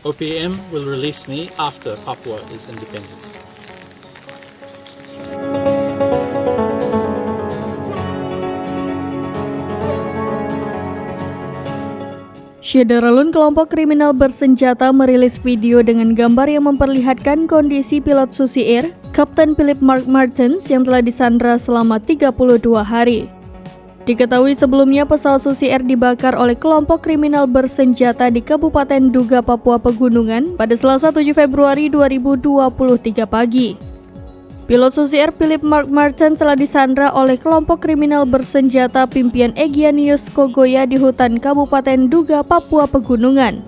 OPM will release me after Papua is independent. Syederalun kelompok kriminal bersenjata merilis video dengan gambar yang memperlihatkan kondisi pilot Susi Air, Kapten Philip Mark Martens yang telah disandra selama 32 hari. Diketahui sebelumnya pesawat Susi Air dibakar oleh kelompok kriminal bersenjata di Kabupaten Duga, Papua Pegunungan pada Selasa 7 Februari 2023 pagi. Pilot Susi Air Philip Mark Martens telah disandra oleh kelompok kriminal bersenjata pimpinan Egyanus Kogoya di hutan Kabupaten Duga, Papua Pegunungan.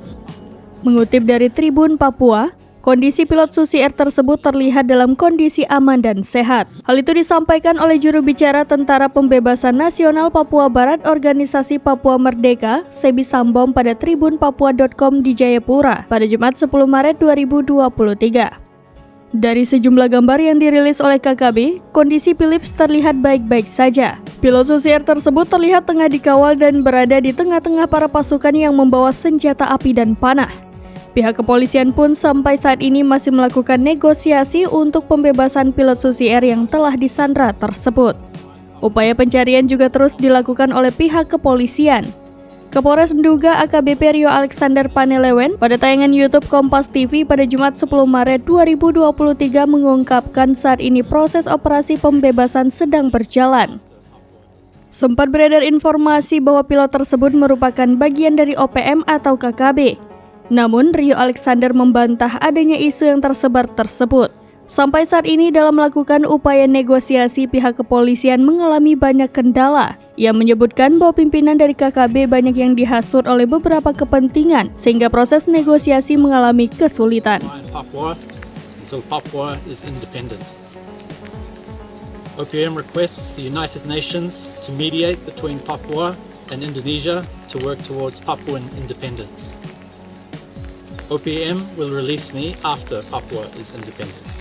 Mengutip dari Tribun Papua, kondisi pilot Susi Air tersebut terlihat dalam kondisi aman dan sehat. Hal itu disampaikan oleh juru bicara Tentara Pembebasan Nasional Papua Barat Organisasi Papua Merdeka, Sebi Sambom pada tribunpapua.com di Jayapura pada Jumat 10 Maret 2023. Dari sejumlah gambar yang dirilis oleh KKB, kondisi Philips terlihat baik-baik saja. Pilot Susi Air tersebut terlihat tengah dikawal dan berada di tengah-tengah para pasukan yang membawa senjata api dan panah. Pihak kepolisian pun sampai saat ini masih melakukan negosiasi untuk pembebasan pilot Susi Air yang telah disandra tersebut. Upaya pencarian juga terus dilakukan oleh pihak kepolisian. Kapolres Nduga AKBP Rio Alexander Panelewen pada tayangan YouTube Kompas TV pada Jumat 10 Maret 2023 mengungkapkan saat ini proses operasi pembebasan sedang berjalan. Sempat beredar informasi bahwa pilot tersebut merupakan bagian dari OPM atau KKB. Namun Rio Alexander membantah adanya isu yang tersebar tersebut. Sampai saat ini dalam melakukan upaya negosiasi, pihak kepolisian mengalami banyak kendala. Ia menyebutkan bahwa pimpinan dari KKB banyak yang dihasut oleh beberapa kepentingan sehingga proses negosiasi mengalami kesulitan. Papua until Papua is independent. OPM requests the United Nations to mediate between Papua and Indonesia to work towards Papuan independence. OPM will release me after Papua is independent.